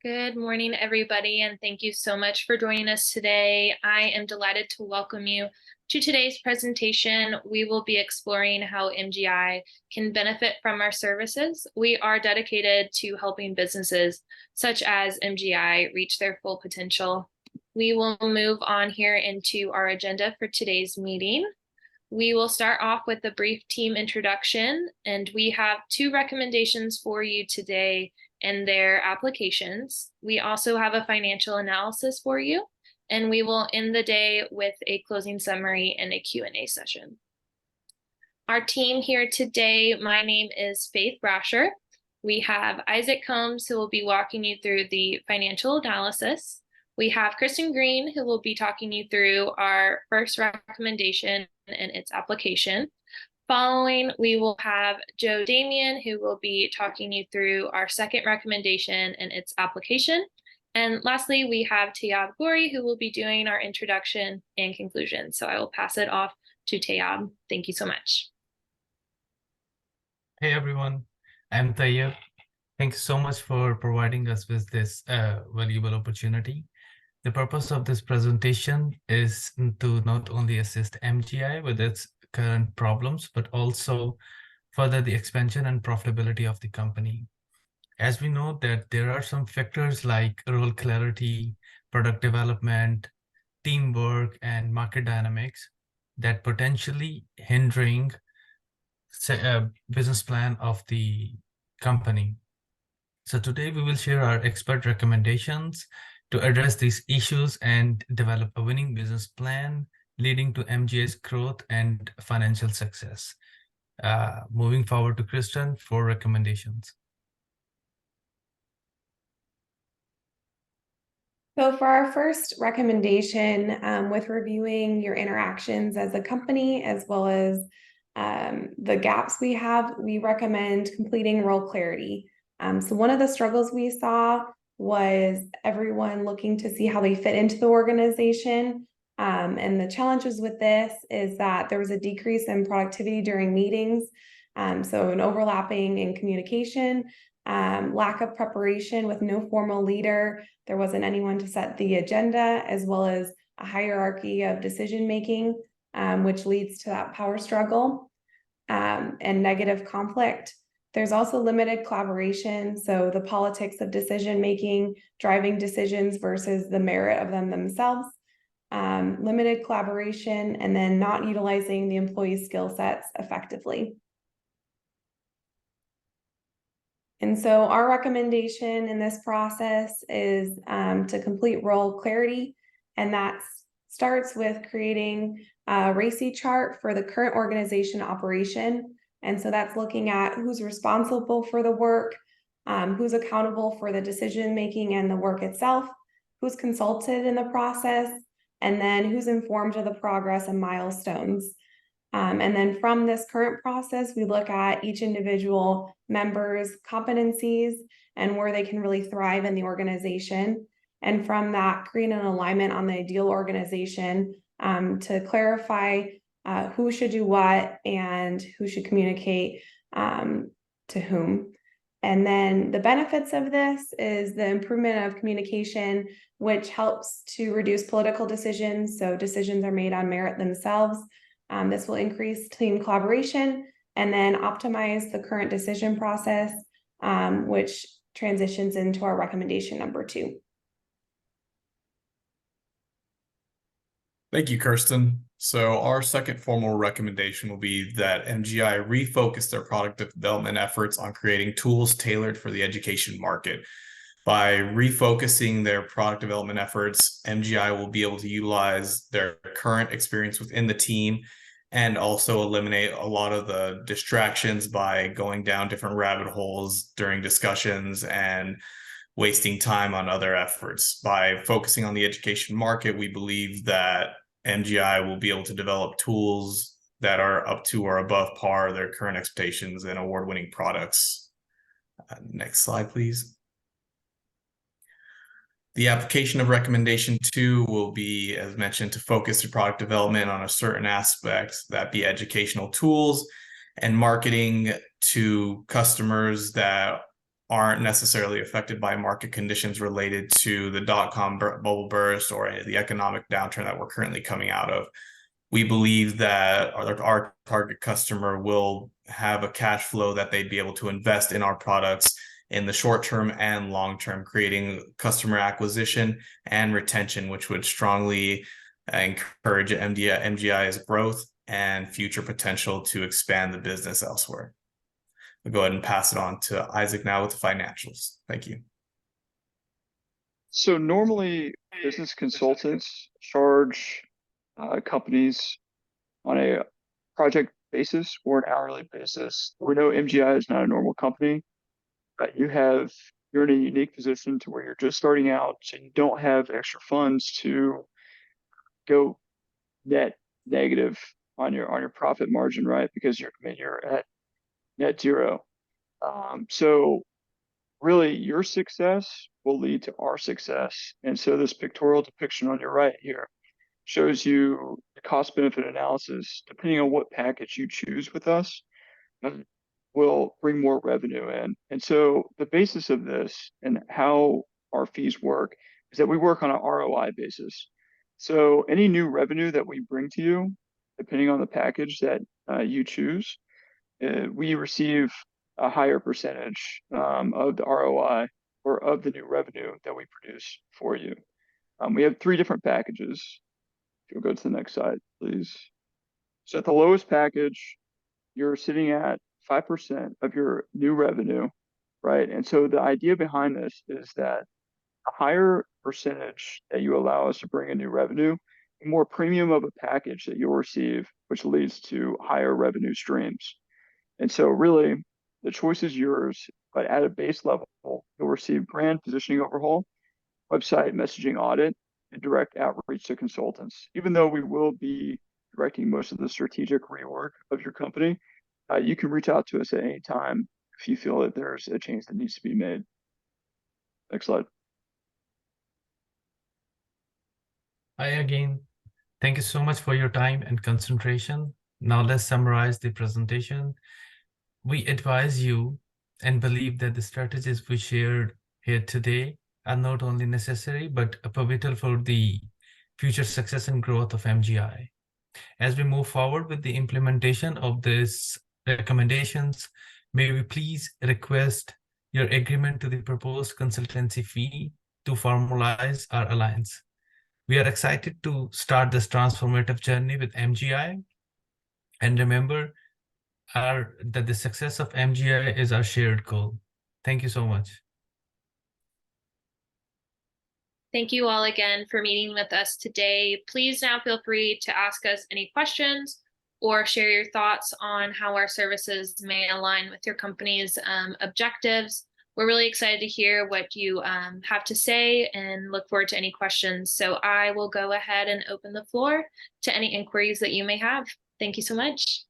Good morning, everybody, and thank you so much for joining us today. I am delighted to welcome you to today's presentation. We will be exploring how MGI can benefit from our services. We are dedicated to helping businesses such as MGI reach their full potential. We will move on here into our agenda for today's meeting. We will start off with a brief team introduction, and we have two recommendations for you today and their applications. We also have a financial analysis for you, and we will end the day with a closing summary and a Q&A session. Our team here today, my name is Faith Brasher. We have Isaac Combs, who will be walking you through the financial analysis. We have Kristen Green, who will be talking you through our first recommendation and its application. Following, we will have Joe Damian, who will be talking you through our second recommendation and its application. And lastly, we have Tayab Gori, who will be doing our introduction and conclusion. So I will pass it off to Tayab. Thank you so much. Hey everyone, I'm Tayab. Thanks so much for providing us with this valuable opportunity. The purpose of this presentation is to not only assist MGI with its current problems, but also further the expansion and profitability of the company. As we know that there are some factors like role clarity, product development, teamwork, and market dynamics that potentially hindering business plan of the company. So today we will share our expert recommendations to address these issues and develop a winning business plan leading to MGI's growth and financial success. Moving forward to Kristen for recommendations. So for our first recommendation, with reviewing your interactions as a company, as well as the gaps we have, we recommend completing role clarity. So one of the struggles we saw was everyone looking to see how they fit into the organization. And the challenges with this is that there was a decrease in productivity during meetings. So an overlapping in communication, lack of preparation with no formal leader. There wasn't anyone to set the agenda, as well as a hierarchy of decision-making, which leads to that power struggle and negative conflict. There's also limited collaboration. So the politics of decision-making, driving decisions versus the merit of them themselves. Limited collaboration, and then not utilizing the employee skill sets effectively. And so our recommendation in this process is to complete role clarity, and that starts with creating a RACI chart for the current organization operation. And so that's looking at who's responsible for the work, who's accountable for the decision-making and the work itself, who's consulted in the process, and then who's informed of the progress and milestones. And then from this current process, we look at each individual member's competencies and where they can really thrive in the organization. And from that, create an alignment on the ideal organization to clarify who should do what and who should communicate to whom. And then the benefits of this is the improvement of communication, which helps to reduce political decisions. So decisions are made on merit themselves. This will increase team collaboration and then optimize the current decision process, which transitions into our recommendation number 2. Thank you, Kirsten. So our second formal recommendation will be that MGI refocus their product development efforts on creating tools tailored for the education market. By refocusing their product development efforts, MGI will be able to utilize their current experience within the team and also eliminate a lot of the distractions by going down different rabbit holes during discussions and wasting time on other efforts. By focusing on the education market, we believe that MGI will be able to develop tools that are up to or above par their current expectations and award-winning products. Next slide, please. The application of recommendation 2 will be, as mentioned, to focus the product development on a certain aspect, that be educational tools and marketing to customers that aren't necessarily affected by market conditions related to the dot-com bubble burst or the economic downturn that we're currently coming out of. We believe that our target customer will have a cash flow that they'd be able to invest in our products in the short term and long term, creating customer acquisition and retention, which would strongly encourage MGI's growth and future potential to expand the business elsewhere. I'll go ahead and pass it on to Isaac now with the financials. Thank you. So normally business consultants charge companies on a project basis or an hourly basis. We know MGI is not a normal company, but you're in a unique position to where you're just starting out, so you don't have extra funds to go net negative on your profit margin, right? Because you're at net zero. So really your success will lead to our success. And so this pictorial depiction on your right here shows you the cost benefit analysis. Depending on what package you choose with us, will bring more revenue in. And so the basis of this and how our fees work is that we work on an ROI basis. So any new revenue that we bring to you, depending on the package that you choose, we receive a higher percentage of the ROI or of the new revenue that we produce for you. We have 3 different packages. If you'll go to the next slide, please. So at the lowest package, you're sitting at 5% of your new revenue, right? And so the idea behind this is that a higher percentage that you allow us to bring in new revenue, the more premium of a package that you'll receive, which leads to higher revenue streams. And so really, the choice is yours, but at a base level, you'll receive brand positioning overhaul, website messaging audit, and direct outreach to consultants. Even though we will be directing most of the strategic rework of your company, you can reach out to us at any time if you feel that there's a change that needs to be made. Next slide. Hi again. Thank you so much for your time and concentration. Now let's summarize the presentation. We advise you and believe that the strategies we shared here today are not only necessary, but pivotal for the future success and growth of MGI. As we move forward with the implementation of these recommendations, may we please request your agreement to the proposed consultancy fee to formalize our alliance. We are excited to start this transformative journey with MGI. And remember that the success of MGI is our shared goal. Thank you so much. Thank you all again for meeting with us today. Please now feel free to ask us any questions or share your thoughts on how our services may align with your company's objectives. We're really excited to hear what you have to say and look forward to any questions. So I will go ahead and open the floor to any inquiries that you may have. Thank you so much.